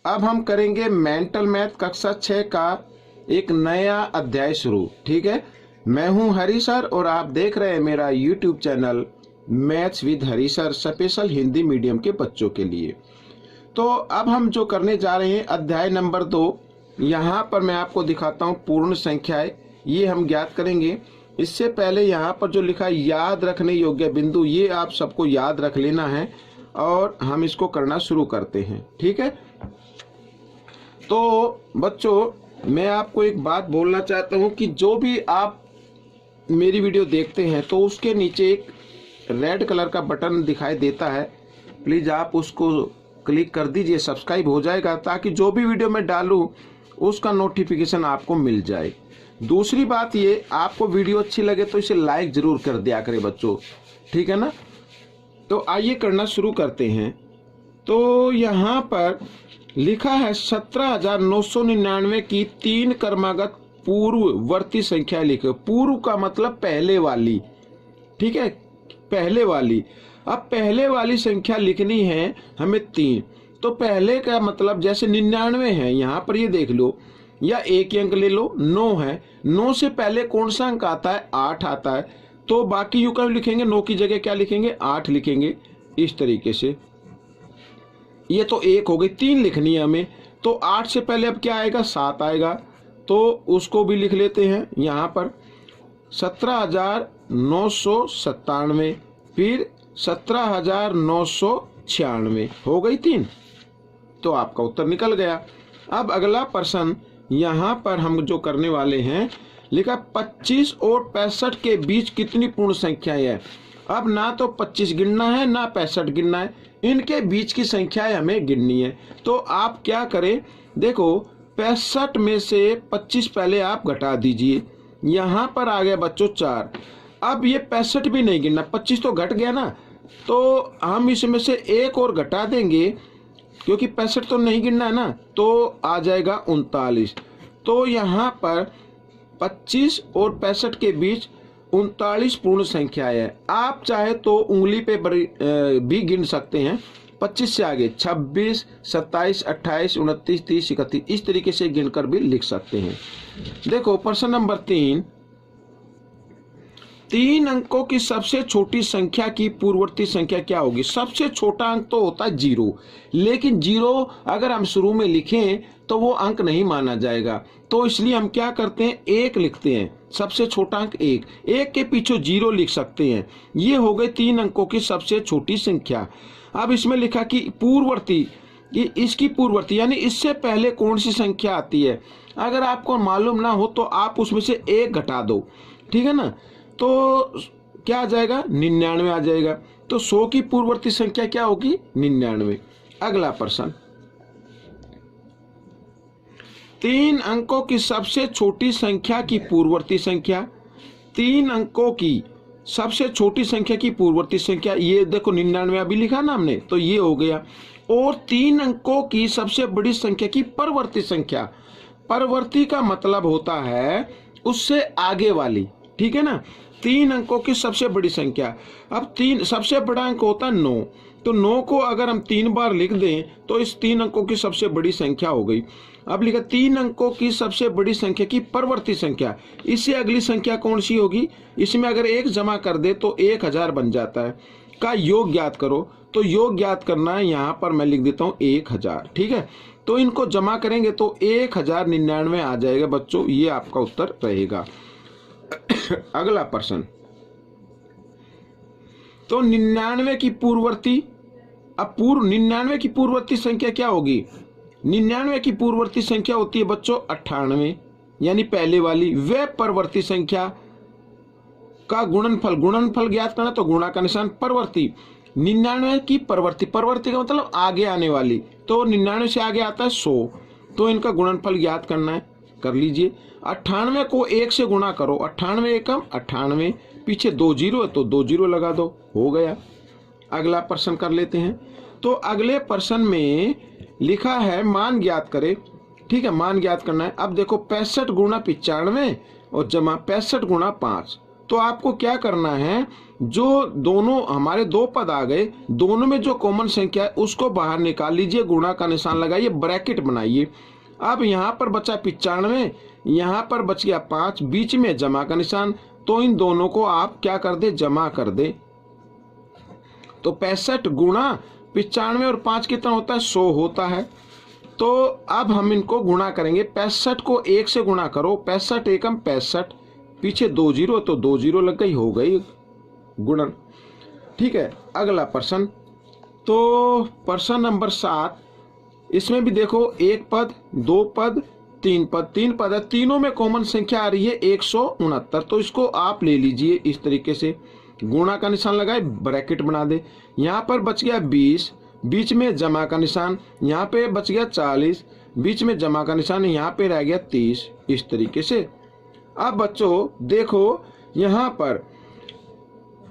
अब हम करेंगे मेंटल मैथ कक्षा 6 का एक नया अध्याय शुरू। ठीक है, मैं हूं हरी सर और आप देख रहे हैं मेरा YouTube channel maths with Hari sir, special Hindi medium के बच्चों के लिए। तो अब हम जो करने जा रहे हैं अध्याय नंबर 2। यहाँ पर मैं आपको दिखाता हूँ पूर्ण संख्याएं, ये हम ज्ञात करेंगे। इससे पहले यहाँ पर जो लिखा है याद रखने योग्य बिंदु, ये आप सबको याद रख लेना है और हम इसको करना शुरू करते हैं। ठीक है, तो बच्चों मैं आपको एक बात बोलना चाहता हूँ कि जो भी आप मेरी वीडियो देखते हैं तो उसके नीचे एक रेड कलर का बटन दिखाई देता है, प्लीज़ आप उसको क्लिक कर दीजिए, सब्सक्राइब हो जाएगा ताकि जो भी वीडियो मैं डालूँ उसका नोटिफिकेशन आपको मिल जाए। दूसरी बात ये, आपको वीडियो अच्छी लगे तो इसे लाइक ज़रूर कर दिया करें बच्चों, ठीक है ना। तो आइए करना शुरू करते हैं। तो यहाँ पर लिखा है 17,999 की 3 क्रमागत पूर्ववर्ती संख्या लिखो। पूर्व का मतलब पहले वाली, ठीक है, पहले वाली। अब पहले वाली संख्या लिखनी है हमें 3, तो पहले का मतलब जैसे 99 है, यहाँ पर ये देख लो, या एक ही अंक ले लो, 9 है। 9 से पहले कौन सा अंक आता है? 8 आता है। तो बाकी यूं क्यों लिखेंगे? 9 की जगह क्या लिखेंगे? 8 लिखेंगे, इस तरीके से। ये तो 1 हो गई, 3 लिखनी है हमें, तो 8 से पहले अब क्या आएगा? 7 आएगा, तो उसको भी लिख लेते हैं यहाँ पर 17,997, फिर 17,996 हो गई 3, तो आपका उत्तर निकल गया। अब अगला प्रश्न यहाँ पर हम जो करने वाले हैं, लिखा 25 और 65 के बीच कितनी पूर्ण संख्याएं है। अब ना तो 25 गिनना है ना 65 गिनना है, इनके बीच की संख्याएं हमें गिननी है। तो आप क्या करें, देखो 65 में से 25 पहले आप घटा दीजिए, यहाँ पर आ गया बच्चों 4। अब ये 65 भी नहीं गिनना, 25 तो घट गया ना, तो हम इसमें से एक और घटा देंगे क्योंकि 65 तो नहीं गिनना है ना, तो आ जाएगा 39। तो यहाँ पर 25 और 65 के बीच 39 पूर्ण संख्याएं है। आप चाहे तो उंगली पे भी गिन सकते हैं, 25 से आगे 26, 27, 28, 29, 30, 31, इस तरीके से गिनकर भी लिख सकते हैं। देखो प्रश्न नंबर 3, 3 अंकों की सबसे छोटी संख्या की पूर्ववर्ती संख्या क्या होगी। सबसे छोटा अंक तो होता है 0, लेकिन 0 अगर हम शुरू में लिखें तो वो अंक नहीं माना जाएगा, तो इसलिए हम क्या करते हैं, 1 लिखते हैं। सबसे छोटा अंक 1 के पीछे 0 लिख सकते हैं। ये हो गए 3 अंकों की सबसे छोटी संख्या। अब इसमें लिखा कि पूर्ववर्ती, इसकी पूर्ववर्ती यानी इससे पहले कौन सी संख्या आती है। अगर आपको मालूम ना हो तो आप उसमें से 1 घटा दो, ठीक है ना, तो क्या आ जाएगा? 99 आ जाएगा। तो 100 की पूर्ववर्ती संख्या क्या होगी? 99। अगला प्रश्न, 3 अंकों की सबसे छोटी संख्या की पूर्ववर्ती संख्या। 3 अंकों की सबसे छोटी संख्या की पूर्ववर्ती संख्या, ये देखो 99 अभी लिखा ना हमने, तो ये हो गया। और 3 अंकों की सबसे बड़ी संख्या की परवर्ती संख्या। परवर्ती का मतलब होता है उससे आगे वाली, ठीक है ना। 3 अंकों की सबसे बड़ी संख्या, अब 3 सबसे बड़ा अंक होता है 9, तो 9 को अगर हम 3 बार लिख दें तो इस 3 अंकों की सबसे बड़ी संख्या हो गई। अब लिखा 3 अंकों की सबसे बड़ी संख्या की परवर्ती संख्या, इससे अगली संख्या कौन सी होगी? इसमें अगर 1 जमा कर दे तो 1000 बन जाता है। का योग ज्ञात करो, तो योग ज्ञात करना है, यहाँ पर मैं लिख देता हूँ 1000, ठीक है। तो इनको जमा करेंगे तो 1099 आ जाएगा बच्चों, ये आपका उत्तर रहेगा। अगला प्रश्न, तो 99 की पूर्ववर्ती, अब 99 की पूर्ववर्ती संख्या क्या होगी? 99 की पूर्ववर्ती संख्या होती है बच्चों 98, यानी पहले वाली। वह परवर्ती संख्या का गुणनफल ज्ञात करना, तो गुणा का निशान, परवर्ती। 99 की परवर्ती, परवर्ती का मतलब आगे आने वाली, तो 99 से आगे आता है 100, तो इनका गुणनफल ज्ञात करना है, कर लीजिए। 98 को 1 से गुणा करो, 98 एकम 98, पीछे 2 जीरो है तो 2 जीरो लगा दो, हो गया। अगला प्रश्न कर लेते हैं। तो अगले प्रश्न में लिखा है मान ज्ञात करें, ठीक है, मान ज्ञात करना है। अब देखो 65 गुणा 95 और जमा 65 गुणा 5, तो आपको क्या करना है, जो दोनों हमारे दो पद आ गए, दोनों में जो कॉमन संख्या है उसको बाहर निकाल लीजिए, गुणा का निशान लगाइए, ब्रैकेट बनाइए। अब यहाँ पर बचा 95, यहाँ पर बच गया 5, बीच में जमा का निशान, तो इन दोनों को आप क्या कर दे, जमा कर दे। तो 65 गुणा 95 और 5 कितना होता है, 100 होता है। तो अब हम इनको गुणा करेंगे, 65 को 1 से गुणा करो, 65 एकम 65, पीछे 2 जीरो तो 2 जीरो लग गई, हो गई गुणन। ठीक है, अगला प्रश्न, तो प्रश्न नंबर 7, इसमें भी देखो एक पद, दो पद, तीन पद है, तीनों में कॉमन संख्या आ रही है 169। तो इसको आप ले लीजिए इस तरीके से, गुणा का निशान लगाए, ब्रैकेट बना दे। यहाँ पर बच गया 20, बीच में जमा का निशान, यहाँ पे बच गया 40, बीच में जमा का निशान, यहाँ पे रह गया 30, इस तरीके से। अब बच्चों देखो यहाँ पर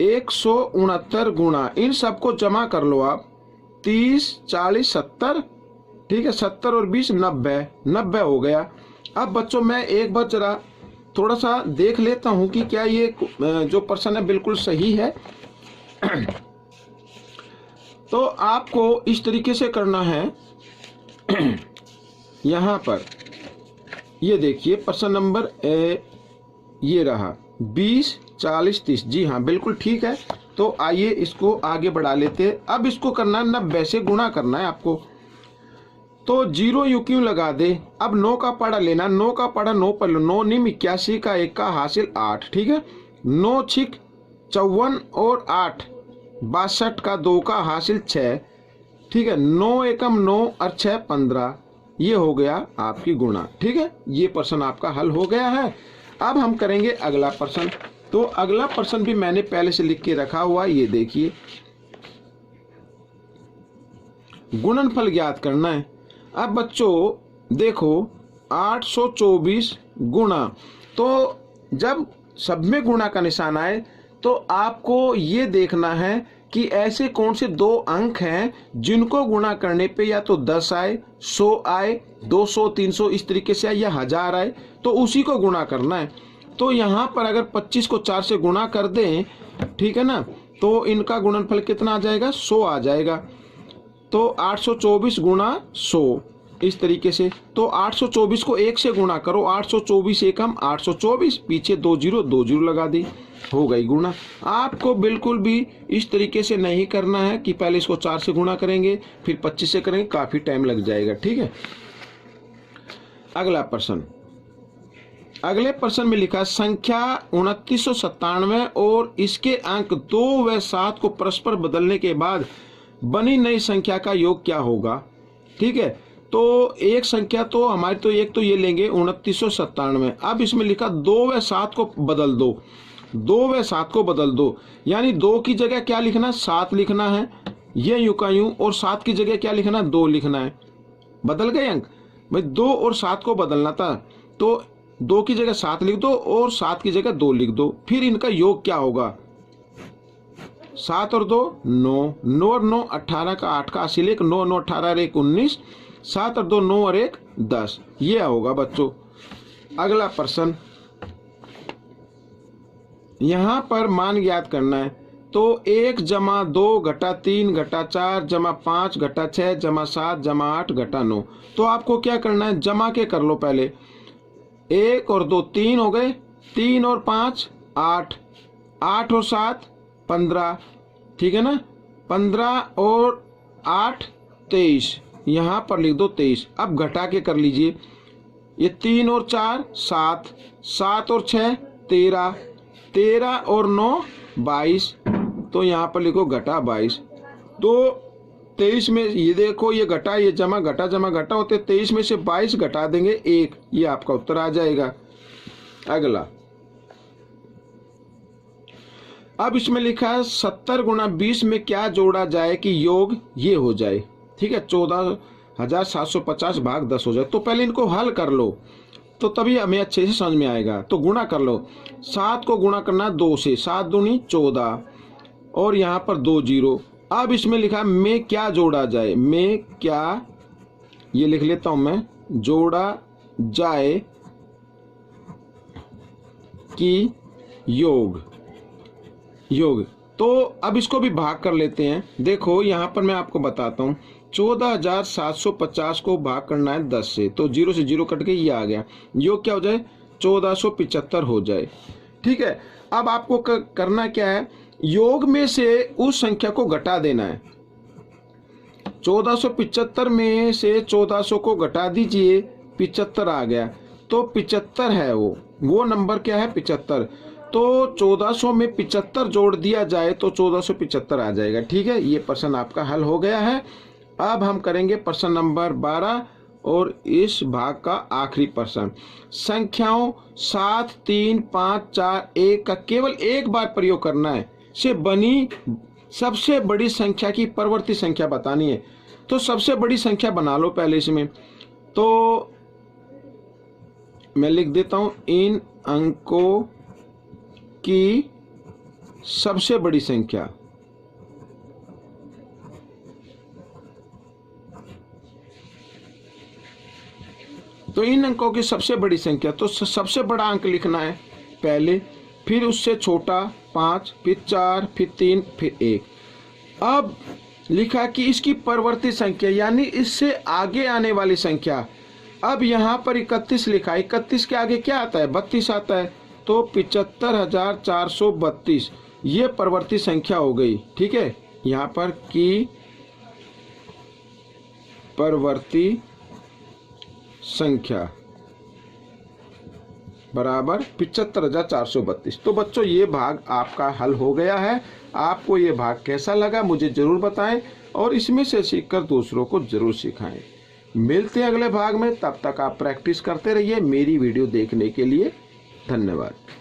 169 गुणा, इन सबको जमा कर लो आप, 30, 40, 70, ठीक है, 70 और 20 90 हो गया। अब बच्चों मैं एक बार जरा थोड़ा सा देख लेता हूं कि क्या ये जो प्रश्न है बिल्कुल सही है। तो आपको इस तरीके से करना है। यहाँ पर ये देखिए प्रश्न नंबर ये रहा 20, 40, 30, जी हाँ बिल्कुल ठीक है। तो आइए इसको आगे बढ़ा लेते हैं। अब इसको करना है 90 से गुणा करना है आपको, तो 0 यूं क्यों लगा दे। अब 9 का पढ़ा लेना, 9 का पढ़ा 9 पर लो, 9 निम 81 का 1 का हासिल 8, ठीक है, 9 छिक 54 और 8 62 का 2 का हासिल 6, ठीक है, 9 एकम 9 और 6 15, ये हो गया आपकी गुणा। ठीक है, ये प्रश्न आपका हल हो गया है। अब हम करेंगे अगला प्रश्न। तो अगला प्रश्न भी मैंने पहले से लिख के रखा हुआ, ये देखिए, गुणनफल ज्ञात करना है। अब बच्चों देखो 824 गुणा, तो जब सब में गुणा का निशान आए तो आपको ये देखना है कि ऐसे कौन से दो अंक हैं जिनको गुणा करने पे या तो 10 आए, 100 आए, 200, 300 इस तरीके से आए या 1000 आए, तो उसी को गुणा करना है। तो यहाँ पर अगर 25 को 4 से गुणा कर दें, ठीक है ना, तो इनका गुणनफल कितना आ जाएगा, 100 आ जाएगा। तो 824 गुणा 100 इस तरीके से। तो 824 को 1 से गुणा करो, 824 एकम 824, पीछे 2 जीरो लगा दी, हो गई गुणा। आपको बिल्कुल भी इस तरीके से नहीं करना है कि पहले इसको 4 से गुणा करेंगे फिर 25 से करेंगे, काफी टाइम लग जाएगा। ठीक है, अगला प्रश्न। अगले प्रश्न में लिखा संख्या 2997 और इसके अंक 2 व 7 को परस्पर बदलने के बाद बनी नई संख्या का योग क्या होगा। ठीक है, तो एक संख्या तो हमारी तो एक तो ये लेंगे 2997। अब इसमें लिखा 2 व 7 को बदल दो, 2 व 7 को बदल दो, यानी 2 की जगह क्या लिखना, 7 लिखना है, ये यूं का यूं, और 7 की जगह क्या लिखना, 2 लिखना है। बदल गए अंक भाई, 2 और 7 को बदलना था, तो 2 की जगह 7 लिख दो और 7 की जगह 2 लिख दो। फिर इनका योग क्या होगा, 7 और 2 9, 9 और 9 18 का 8 का हासिल 1, 9 9 18 और 1 19, 7 और 2 9 और 1 10, ये होगा बच्चों। अगला प्रश्न, यहाँ पर मान ज्ञात करना है। तो 1 जमा 2 घटा 3 घटा 4 जमा 5 घटा 6 जमा 7 जमा 8 घटा 9। तो आपको क्या करना है, जमा के कर लो पहले। 1 और 2 3 हो गए, 3 और 5 8, 8 और 7 15, ठीक है ना, 15 और 8 23, यहाँ पर लिख दो 23। अब घटा के कर लीजिए, ये 3 और 4 7, 7 और 6 13, 13 और 9 22, तो यहाँ पर लिखो घटा 22। तो 23 में ये देखो, ये घटा ये जमा घटा जमा घटा होते, 23 में से 22 घटा देंगे 1, ये आपका उत्तर आ जाएगा। अगला, अब इसमें लिखा है 70 गुणा 20 में क्या जोड़ा जाए कि योग ये हो जाए। ठीक है, 14,750 भाग 10 हो जाए। तो पहले इनको हल कर लो, तो तभी हमें अच्छे से समझ में आएगा। तो गुणा कर लो, 7 को गुणा करना 2 से, 7 दूनी 14 और यहाँ पर 2 जीरो। अब इसमें लिखा में क्या जोड़ा जाए, में क्या, ये लिख लेता हूं मैं, जोड़ा जाए कि योग। योग। तो अब इसको भी भाग कर लेते हैं। देखो यहाँ पर मैं आपको बताता हूँ, 14,750 को भाग करना है 10 से, तो 0 से 0 कट के ये आ गया। योग क्या हो जाए, 1475 हो जाए। ठीक है, अब आपको करना क्या है, योग में से उस संख्या को घटा देना है। 1475 में से 1400 को घटा दीजिए, 75 आ गया, तो 75 है वो नंबर क्या है, 75। तो 1400 में 75 जोड़ दिया जाए तो 1475 आ जाएगा। ठीक है, ये प्रश्न आपका हल हो गया है। अब हम करेंगे प्रश्न नंबर 12 और इस भाग का आखिरी प्रश्न। संख्याओं 7, 3, 5, 4, 1 का केवल एक बार प्रयोग करना है, से बनी सबसे बड़ी संख्या की परवर्ती संख्या बतानी है। तो सबसे बड़ी संख्या बना लो पहले इसमें। तो मैं लिख देता हूं, इन अंकों की सबसे बड़ी संख्या। तो इन अंकों की सबसे बड़ी संख्या, तो सबसे बड़ा अंक लिखना है पहले, फिर उससे छोटा 5, फिर 4, फिर 3, फिर 1। अब लिखा कि इसकी परवर्ती संख्या यानी इससे आगे आने वाली संख्या। अब यहाँ पर 31 लिखा है, 31 के आगे क्या आता है, 32 आता है, तो 75,432 ये परवर्ती संख्या हो गई। ठीक है, यहाँ पर की परवर्ती संख्या बराबर 75,432। तो बच्चों ये भाग आपका हल हो गया है। आपको ये भाग कैसा लगा मुझे जरूर बताएं और इसमें से सीखकर दूसरों को जरूर सिखाएं। मिलते हैं अगले भाग में, तब तक आप प्रैक्टिस करते रहिए। मेरी वीडियो देखने के लिए धन्यवाद।